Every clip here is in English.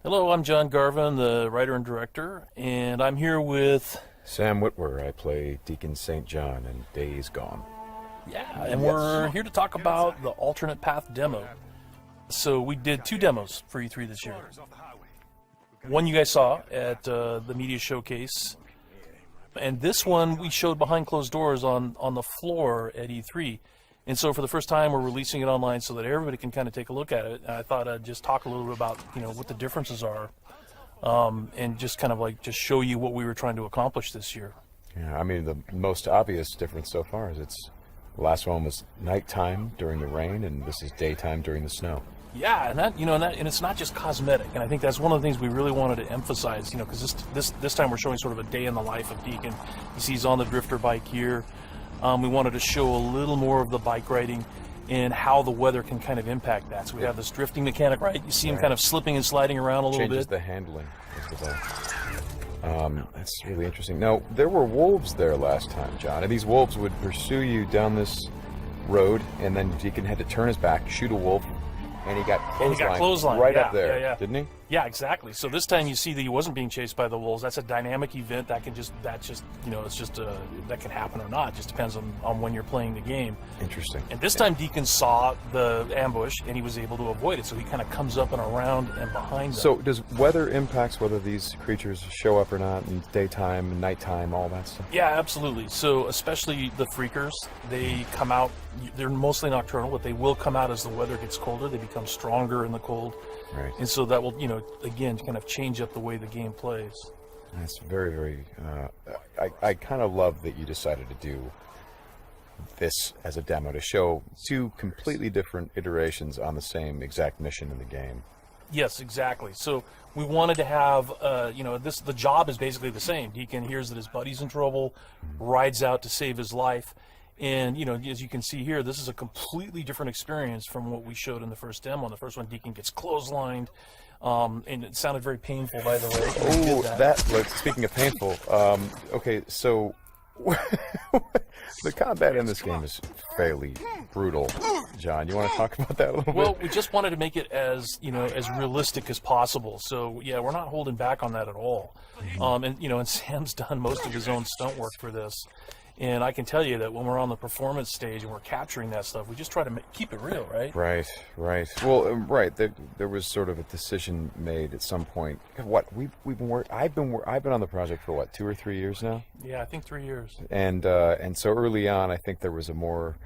Hello, I'm John Garvin, the writer and director, and I'm here with... Sam Whitwer. I play Deacon St. John in Days Gone. Yeah, and we're here to talk about the alternate path demo. So we did 2 demos for E3 this year. One you guys saw at the media showcase, and this one we showed behind closed doors on the floor at E3. And so for the first time, we're releasing it online so that everybody can kind of take a look at it. And I thought I'd just talk a little bit about, what the differences are, and just kind of just show you what we were trying to accomplish this year. Yeah, I mean, the most obvious difference so far is the last one was nighttime during the rain, and this is daytime during the snow. Yeah, and it's not just cosmetic, and I think that's one of the things we really wanted to emphasize, because this time we're showing sort of a day in the life of Deacon. He's on the drifter bike here. We wanted to show a little more of the bike riding and how the weather can kind of impact that. So we have this drifting mechanic, right? You see him kind of slipping and sliding around a little bit. Changes the handling of the bike. That's really interesting. Now, there were wolves there last time, John, and these wolves would pursue you down this road, and then Deacon had to turn his back, shoot a wolf, and he got clotheslined right up there, didn't he? Yeah, exactly. So this time you see that he wasn't being chased by the wolves. That's a dynamic event that can that can happen or not. It just depends on when you're playing the game. Interesting. And this time Deacon saw the ambush and he was able to avoid it. So he kind of comes up and around and behind them. So does weather impacts whether these creatures show up or not in daytime, nighttime, all that stuff? Yeah, absolutely. So especially the freakers, they come out. They're mostly nocturnal, but they will come out as the weather gets colder. They become stronger in the cold. Right. And so that will, again, kind of change up the way the game plays. That's very, very... I kind of love that you decided to do this as a demo to show 2 completely different iterations on the same exact mission in the game. Yes, exactly. So we wanted to have, the job is basically the same. Deacon hears that his buddy's in trouble, rides out to save his life. And, as you can see here, this is a completely different experience from what we showed in the first demo. In the first one, Deacon gets clotheslined, and it sounded very painful, by the way. Speaking of painful, okay, so the combat in this game is fairly brutal. John, you want to talk about that a little bit? Well, we just wanted to make it as realistic as possible. So, yeah, we're not holding back on that at all. And Sam's done most of his own stunt work for this. And I can tell you that when we're on the performance stage and we're capturing that stuff, we just try to keep it real, right? Right. Well, right. There was sort of a decision made at some point. What I've been on the project for 2 or 3 years now. Yeah, I think 3 years. And so early on, I think there was a more.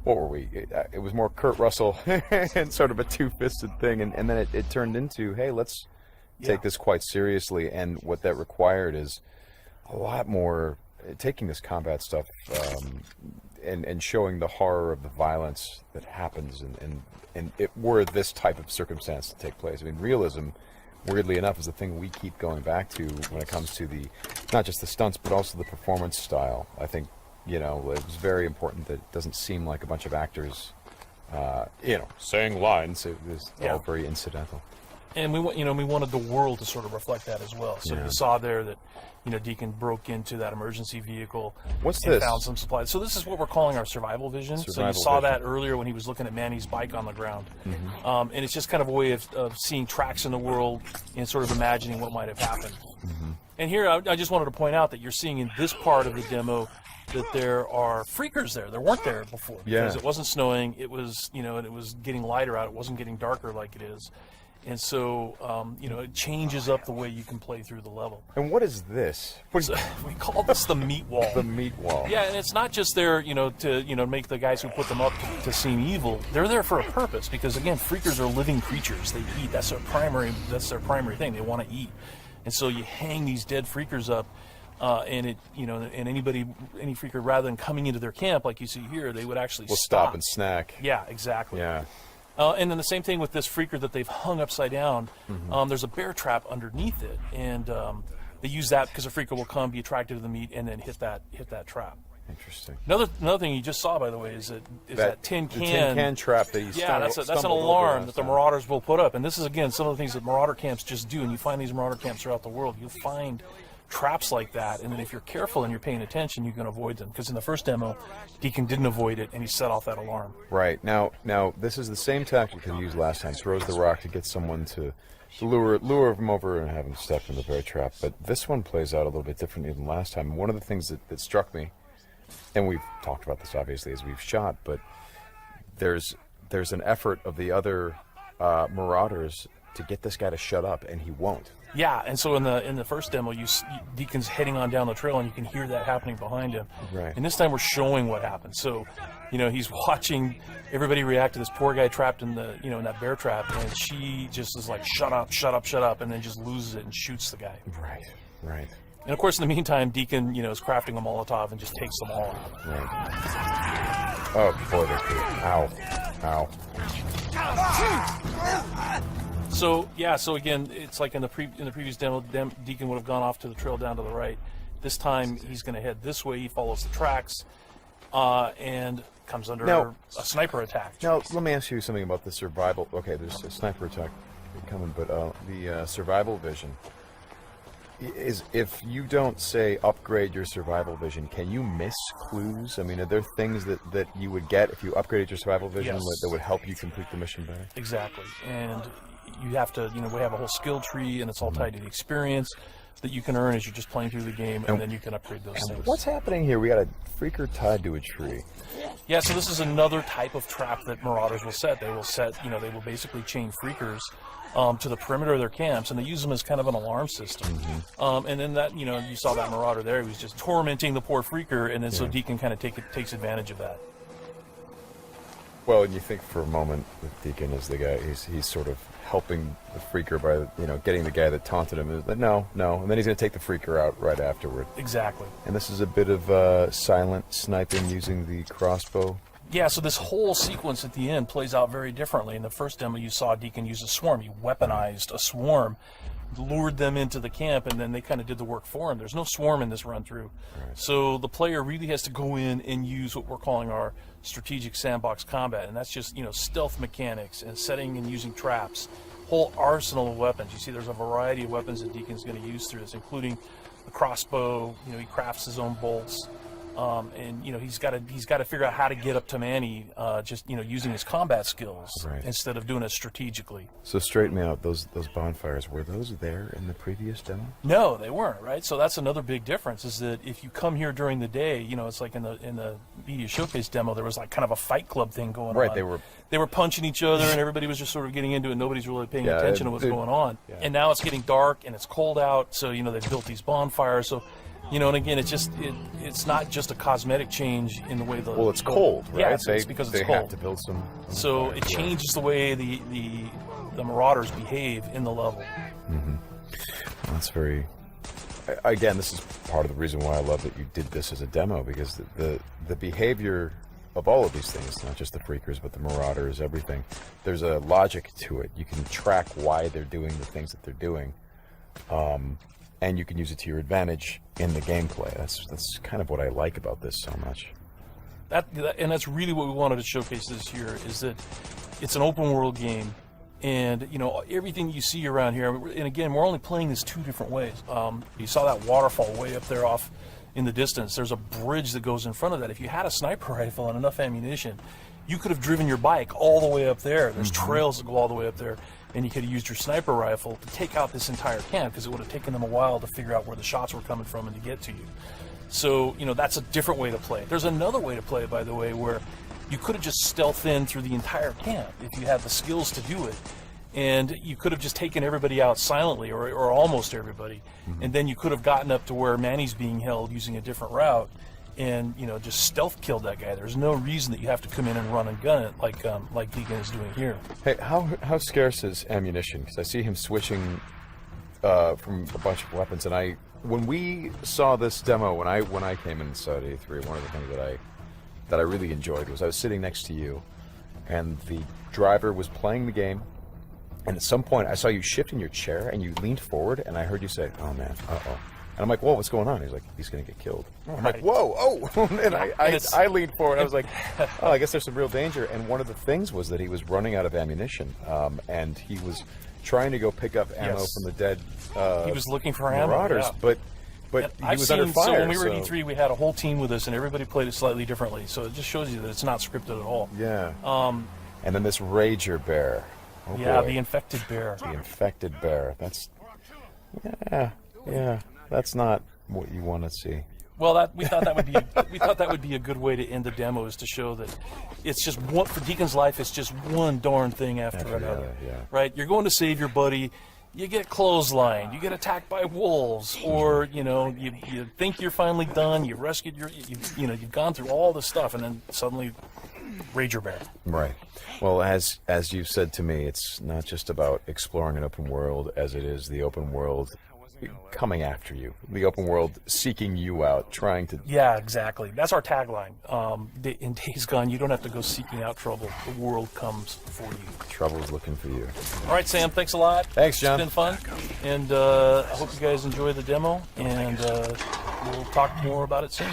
What were we? It was more Kurt Russell and sort of a two-fisted thing, and then it turned into, hey, let's take this quite seriously. And what that required is a lot more. Taking this combat stuff and showing the horror of the violence that happens and it were this type of circumstance to take place. I mean, realism, weirdly enough, is the thing we keep going back to when it comes to not just the stunts but also the performance style. I think it's very important that it doesn't seem like a bunch of actors saying lines. It was all very incidental. And we wanted the world to sort of reflect that as well. So you saw there that Deacon broke into that emergency vehicle. And found some supplies. So this is what we're calling our survival vision. So you saw that earlier when he was looking at Manny's bike on the ground. And it's just kind of a way of seeing tracks in the world and sort of imagining what might have happened. And here I just wanted to point out that you're seeing in this part of the demo that there are freakers there. There weren't there before because it wasn't snowing. It was and it was getting lighter out. It wasn't getting darker like it is. And so, it changes up the way you can play through the level. And what is this? We call this the meat wall. The meat wall. Yeah, and it's not just there, to make the guys who put them up to seem evil. They're there for a purpose because, again, freakers are living creatures. They eat. That's their primary thing. They want to eat. And so you hang these dead freakers up, and any freaker, rather than coming into their camp like you see here, they would actually stop and snack. Yeah, exactly. Yeah. And then the same thing with this freaker that they've hung upside down. There's a bear trap underneath it, and they use that because a freaker will come, be attracted to the meat, and then hit that trap. Interesting. Another thing you just saw, by the way, is that tin can. The tin can trap that you that's an alarm that the Marauders will put up. And this is, again, some of the things that Marauder camps just do. And you find these Marauder camps throughout the world. You'll find traps like that, and then if you're careful and you're paying attention, you can avoid them. Because in the first demo, Deacon didn't avoid it, and he set off that alarm. Right. Now this is the same tactic he used last time. Throws the rock to get someone to lure him over and have him step in the bear trap. But this one plays out a little bit differently than last time. One of the things that struck me, and we've talked about this obviously as we've shot, but there's an effort of the other Marauders to get this guy to shut up, and he won't. Yeah, and so in the first demo, Deacon's heading on down the trail, and you can hear that happening behind him. Right. And this time we're showing what happened. So, he's watching everybody react to this poor guy trapped in the in that bear trap, and she just is like, shut up, shut up, shut up, and then just loses it and shoots the guy. Right. Right. And of course, in the meantime, Deacon is crafting a Molotov and just takes them all out. Right. Oh boy, that's good. Ow. Ow. So again, it's like in the previous demo, Deacon would have gone off to the trail down to the right. This time he's going to head this way. He follows the tracks, and comes under a sniper attack. Now let me ask you something about the survival. Okay, there's a sniper attack coming, but the survival vision is, if you don't say upgrade your survival vision, can you miss clues? I mean, are there things that you would get if you upgraded your survival vision that would help you complete the mission better? Exactly, and you have to, we have a whole skill tree, and it's all tied to the experience that you can earn as you're just playing through the game, and then you can upgrade those things. What's happening here? We got a freaker tied to a tree. Yeah, so this is another type of trap that Marauders will set. They will they will basically chain freakers to the perimeter of their camps, and they use them as kind of an alarm system. And then that, you saw that Marauder there, he was just tormenting the poor freaker, and then so Deacon kind of takes advantage of that. Well, and you think for a moment that Deacon is the guy, he's sort of helping the freaker by, getting the guy that taunted him. No, and then he's going to take the freaker out right afterward. Exactly. And this is a bit of silent sniping using the crossbow. Yeah, so this whole sequence at the end plays out very differently. In the first demo, you saw Deacon use a swarm. He weaponized a swarm, lured them into the camp, and then they kind of did the work for him. There's no swarm in this run-through. Right. So the player really has to go in and use what we're calling our strategic sandbox combat, and that's just, stealth mechanics and setting and using traps. Whole arsenal of weapons. You see there's a variety of weapons that Deacon's going to use through this, including the crossbow. He crafts his own bolts. And he's got to figure out how to get up to Manny, just using his combat skills instead of doing it strategically. So straighten me out. Those bonfires, were those there in the previous demo? No, they weren't. Right. So that's another big difference. Is that if you come here during the day, it's like in the media showcase demo, there was like kind of a fight club thing going on. Right. They were punching each other, and everybody was just sort of getting into it. Nobody's really paying attention to what's going on. Yeah. And now it's getting dark and it's cold out. So they've built these bonfires. So. And again, it's not just a cosmetic change in the way the... Well, it's cold, right? Yeah, it's because it's cold. They have to build some... So it changes the way the Marauders behave in the level. Mm-hmm. Well, that's very... Again, this is part of the reason why I love that you did this as a demo, because the behavior of all of these things, not just the freakers, but the Marauders, everything, there's a logic to it. You can track why they're doing the things that they're doing. And you can use it to your advantage in the gameplay. That's kind of what I like about this so much. And that's really what we wanted to showcase this year, is that it's an open world game, and everything you see around here. And again, we're only playing this two different ways. You saw that waterfall way up there off in the distance. There's a bridge that goes in front of that. If you had a sniper rifle and enough ammunition, you could have driven your bike all the way up there. There's trails that go all the way up there. And you could have used your sniper rifle to take out this entire camp, because it would have taken them a while to figure out where the shots were coming from and to get to you. So, that's a different way to play it. There's another way to play it, by the way, where you could have just stealthed in through the entire camp if you had the skills to do it. And you could have just taken everybody out silently, or almost everybody. And then you could have gotten up to where Manny's being held using a different route, and just stealth killed that guy. There's no reason that you have to come in and run and gun it like Deacon is doing here. Hey, how scarce is ammunition? Because I see him switching from a bunch of weapons, and when we saw this demo, when I came in inside A3, one of the things that I really enjoyed was I was sitting next to you, and the driver was playing the game, and at some point I saw you shift in your chair and you leaned forward, and I heard you say, "Oh man, uh-oh." And I'm like, whoa, what's going on? He's like, he's going to get killed. I'm like, whoa, oh. And I leaned forward. I was like, oh, I guess there's some real danger. And one of the things was that he was running out of ammunition. And he was trying to go pick up ammo from the dead he was looking for Marauders. ammo, But but he I've was seen, under fire. so when we were at so- E3, we had a whole team with us, and everybody played it slightly differently. So it just shows you that it's not scripted at all. Yeah. And then this Rager bear. Oh, Yeah, boy. the infected bear. The infected bear. That's yeah. That's not what you want to see. Well, we thought that would be a good way to end the demo, is to show that it's just one, for Deacon's life. It's just one darn thing after After the another. other, yeah. Right? You're going to save your buddy. You get clotheslined. You get attacked by wolves, or you think you're finally done. You rescued you've gone through all this stuff, and then suddenly, Rager Bear. Right. Well, as you've said to me, it's not just about exploring an open world, as it is the open world coming after you, the open world seeking you out, trying to. Yeah, exactly. That's our tagline. In Days Gone, you don't have to go seeking out trouble. The world comes for you. Trouble's looking for you. All right, Sam. Thanks a lot. Thanks, John. It's been fun, and I hope you guys enjoy the demo. And we'll talk more about it soon.